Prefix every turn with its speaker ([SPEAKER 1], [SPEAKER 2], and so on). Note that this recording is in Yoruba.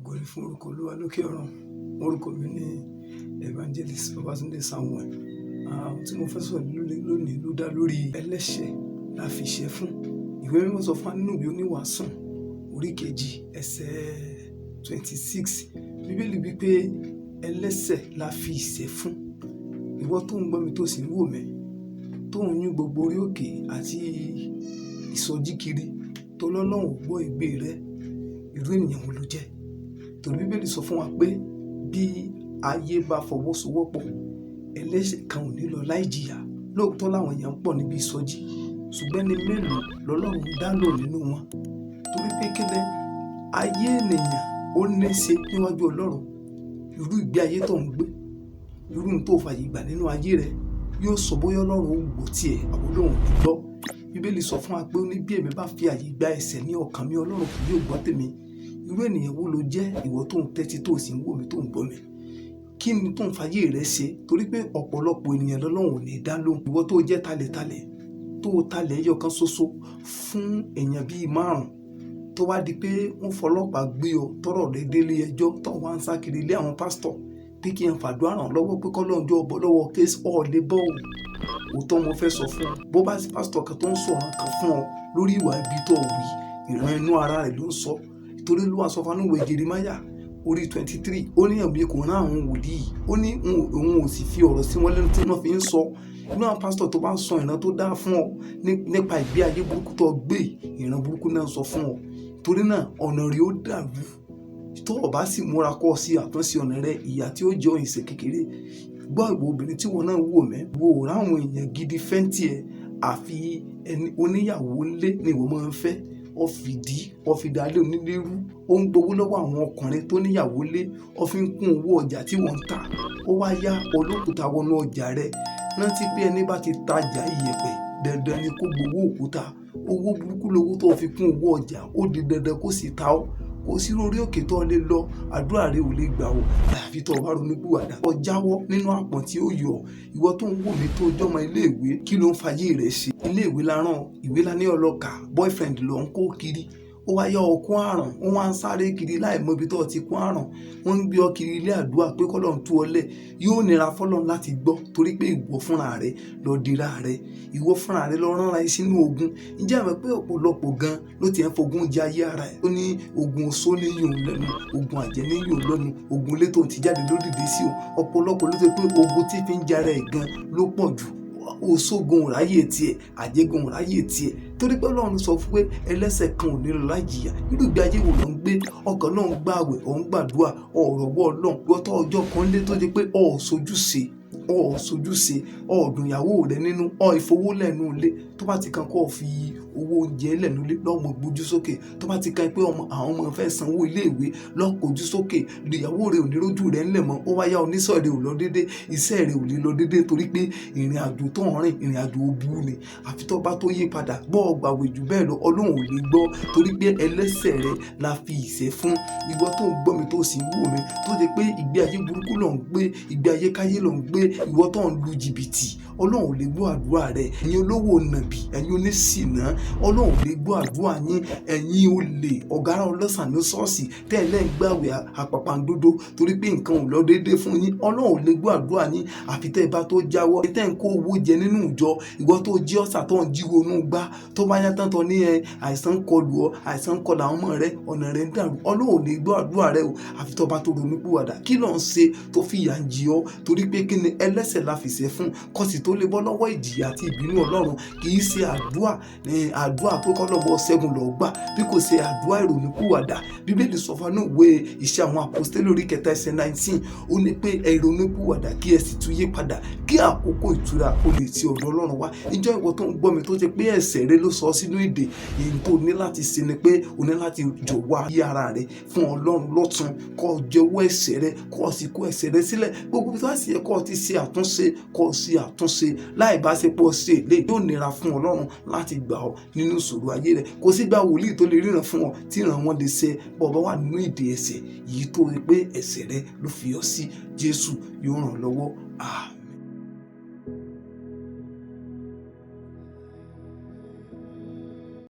[SPEAKER 1] Ògo ni fún orúkọ Olúwa lókè ọ̀run. Orúkọ mi ni Evangelist Babatunde Samuel. Ohun tí mo fẹ́ sọ̀rọ̀ lónìí ló dá lórí ẹlẹ́ṣẹ̀ la fi ṣẹ̀ fún. Ìwé mímọ́ sọ fún wa nínú ìwé Oníwàásù orí kejì ẹsẹ̀ 26. Bíbélì wí pé ẹlẹ́ṣẹ̀ la fi ìṣẹ̀ fún. Ìwọ tó ń gbọ́ mi tó sì ń wò mí, tó ń yún gbogbo orí òkè àti ìsọjí kiri, tó lọ́lọ́run ò gbọ́ ìgbé rẹ, irú ènìyàn wo ló jẹ́? Torí Bíbélì sọ fún wa pé bí ayé bá fọwọ́sowọ́pọ̀, ẹlẹ́ṣẹ̀ kan ò ní lọ láì jìyà. Lóòótọ́ làwọn èèyàn ń pọ̀ níbi ìsọjí, ṣùgbọ́n ní mélòó lọ́lọ́run dá lò nínú wọn? Torí pé kíni ayé ènìyàn ó ní ṣe níwájú Ọlọ́run. Irú ìgbé ayé tó ń gbé, irú ohun tó fàyè gbà nínú ayé rẹ yóò sọ bóyá Ọlọ́run ó gbọ́ tiẹ̀ àbí Ọlọ́run ò ní gbọ́. Bíbélì sọ fún wa pé ó ní bí èmi bá fi àyè gba ẹ̀ṣẹ̀ ní ọkàn mi, Ọlọ́run kò yóò gbọ́ tèmi. Irú ènìyàn wo ló jẹ́ ìwọ tó ń tẹ́tí tó sì ń wò mí tó ń gbọ́ mi? Kí ni tó ń fàyè rẹ ṣe? Torí pé ọ̀pọ̀lọpọ̀ ènìyàn lọ́lọ́run ò ní dá lóhùn. Ìwọ tó jẹ́ talẹ̀talẹ̀, tó talẹ̀ ẹyọ kan ṣoṣo fún èèyàn bíi 5, tó wá di pé wọ́n fọlọ́pàá gbé ọ tọ́rọ̀ rẹ délé ẹjọ́ tó wá ń sá kiri ilé àwọn pásítọ̀ pé kí n fàdúrà ràn lọ́wọ́ pé kọ́lọ́run jọ̀ọ́ bọ́ lọ́wọ́ kéésì ọ̀ọ́lẹ́ bọ́ ò. Òótọ́ mo fẹ́ sọ fún ọ, bó bá sí pásítọ̀ kan tó ń sọ̀rọ̀ kan fún ọ lórí ìwà ibi tó wí, ìran inú ara rẹ̀ ló ń sọ. Torí Olúwa sọ fún ìwé Jeremáyà orí 23, ó ní ẹ̀mí kò rán àwọn wòlíì, ó ní òun ò sì fi ọ̀rọ̀ sí wọn lẹ́nu tí wọ́n fi ń sọ. Inú àwọn pásítọ̀ tó bá ń sọ ìran tó dáa fún ọ nípa ìgbé ayé burúkú tó gbé, ìran burúkú náà sọ fún ọ. Torí náà ọ̀nà rẹ̀ ó dàrú. Tó o bá sì múra kọ́ sí àtúnṣe ọ̀nà rẹ̀, ìyà tí ó jẹ́ òyìn ṣe kékeré. Gbọ́ ìwọ obìnrin tí wọn náà wò mẹ́, wo ráwọn èèyàn gidi fẹ́ǹtì ẹ̀, àfi ẹni oníyàwó ńlé ni ìwọ máa ń fẹ́. Ọ̀fìdálé onílérú, ó ń gbowó lọ́wọ́ àwọn ọkùnrin tó níyàwó lé, ó fi ń kún owó ọjà tí wọ́n ń tà. Ó wá yá olókùúta wọnú ọjà rẹ̀. Rántí pé ẹni bá ti tajà iyẹ̀pẹ̀, dandan ni kó gbowó òkúta. Owó burúkú lówó tó fi kún owó ọjà, ó di dandan kó sì ta ọ́. Kò sí lórí òkè tó lè lọ, àdúrà rẹ ò lè gbà ọ́ àfi tó bá ronú pìwàdà. Ó jáwọ́ nínú àpọ̀n tí ó yọ. Ìwọ tó ń wò mí tó jọmọ iléèwé, kí ló ń fàyè rẹ ṣe? Iléèwé la rán, ìwé la ní ọlọ́kà, boyfriend ló ń kó kiri. Ó wá yọ ọkùn àrùn, wọ́n wá ń sáré kiri láì mọ ibi tó ti kún àrùn. Wọ́n ń gbé ọ kiri ilé àdúrà pé kọ́lọ́run tú ọ lẹ̀. Yóò nira fọ́lọ́run láti gbọ́ torí pé ìwọ fúnra rẹ lọ dira rẹ. Ìwọ fúnra rẹ lọ ránra ẹ sínú ogun. Ǹjẹ́ àmọ́ pé ọ̀pọ̀lọpọ̀ gan ló ti ń fogun jẹ ayé ara ẹ̀. Ó ní ogun oṣó ní yòó lẹ́nu, ogun àjẹ́ ní yòó lẹ́nu, ogun ilé tó ti jáde ló dìde sí o. Ọ̀pọ̀lọpọ̀ ló ti pé ogun tí fi ń jara ẹ̀ gan ló pọ̀ jù. Òṣogun ráyè tiẹ̀, àjẹgun ráyè tiẹ̀. Torí pé Ọlọ́run sọ fún pé ẹlẹ́ṣẹ̀ kan ò ní lọ láì jìyà. Irú ìgbé ayé wo ló ń gbé? Ọkàn náà ń gbààwẹ̀, ò ń gbàdúrà, ọ̀rọ̀ wọ́ Ọlọ́run. Gbọ́tọ̀ ọjọ́ kan lé tó di pé sojúṣe, ọ̀dùn ìyàwó rẹ nínú, ìfowó lẹ́nu ilé. Tó bá ti kan kó fi owó oúnjẹ lẹ́nu ilé lọ́mọ gbójú sókè. Tó bá ti kan pé àwọn ọmọ fẹ́ sanwó ilé ìwé lọ́kọ̀ọ́jú sókè. Ìyàwó rẹ ò ní rójú rẹ ńlẹ̀ mọ́. Ó wá yá oníṣẹ́ rẹ ò lọ dédé, iṣẹ́ rẹ ò lè lọ dédé torí pé ìrìn àjò tó ń rìn, ìrìn àjò òbu ni. Àfi tó bá tó yí padà, gbọ́ ọgbàwé jù bẹ́ẹ̀ lọ, Ọlọ́run ò lè gbọ́ torí pé ẹlẹ́ṣẹ̀ rẹ la fi ìṣẹ̀ fún. Ìwọ tó ń gbọ́ mi tó sì ń wò mí, tó jẹ́ pé ìgbé ayé burúkú ló ń gbé, ìgbé ayé káyé ló ń gbé, ìwọ tó ń lu jìbìtì, Ọlọ́run ò lè gbọ́ àdúrà rẹ. Ẹ̀yin olówó nàbì, ẹ̀yin oníṣìnà, Ọlọ́run ò lè gbọ́ àdúrà yín. Ẹ̀yin olè, ọ̀gárá ọlọ́sàn ní ṣọ́ọ̀ṣì tẹ́lẹ̀ ń gbàwé àpàpàǹdodo torí pé nǹkan ò lọ déédéé fún yín. Ọlọ́run ò lè gbọ́ àdúrà yín àfi tẹ́ ẹ bá tó jáwọ́. Tẹ́ ń kó owó jẹ nínú ìjọ, ìwọ tó jí ọ̀sà tó ń jíwo inú gbá, tó bá yá tán tán ní àìsàn kọlù ọ, àìsàn kọlù àwọn ọmọ rẹ, ọ̀nà rẹ ń dàrú. Ọlọ́run ò lè gbọ́ àdúrà rẹ o àfi tó bá tó ronú pìwàdà. Kí ló ń ṣe tó fi ìyà ń jẹ ọ́? Torí pé kí ni ẹlẹ́ṣẹ̀ la fi ṣẹ̀ fún? Kọ́sì tó lè bọ́ lọ́wọ́ ìjìyà àti ìbínú Ọlọ́run kì í ṣe àdúrà pé kọ́lọ́bọ̀ ṣẹ́gun lọ gbà, bí kò ṣe àdúrà ìrònúpìwàdà. Bíbélì sọ fún ìwé Iṣẹ́ àwọn Àpọ́stélì orí 3 ẹsẹ̀ 19, ó ní pé ẹ ronúpìwàdà kí ẹ sì tún yí padà kí àkókò ìtura ó lè ti ọ̀dọ̀ Ọlọ́run wá. Ìjọ ìwọ tó ń gbọ́ mi tó jẹ́ pé ẹ̀ṣẹ̀ rẹ ló sọ sínú ìdè, èyí tó ní láti ṣe ni pé o ní láti jọ̀wọ́ ayé ara rẹ fún Ọlọ́run lọ́tun, kó jẹ́wọ́ ẹ̀ṣẹ̀ rẹ, kó sì kó ẹ̀ṣẹ̀ rẹ sílẹ̀. Gbogbo tó bá sì yẹ kó ti ṣe àtúnṣe, kó ṣe àtúnṣe. Láì bá ṣe pọ̀ ṣe lè yóò nira fún Ọlọ́run láti gbà ọ́ nínú ìṣòro ayé rẹ. Kò sí gba wòlíì tó lè ríran fún ọ tí ìran wọn lè ṣe bọ́ bá wà nínú ìdè ẹ̀ṣẹ̀ yìí tó rí pé ẹ̀ṣẹ̀ rẹ ló fi ọ sí. Jésù yóò ràn ọ́ lọ́wọ́. Àmín.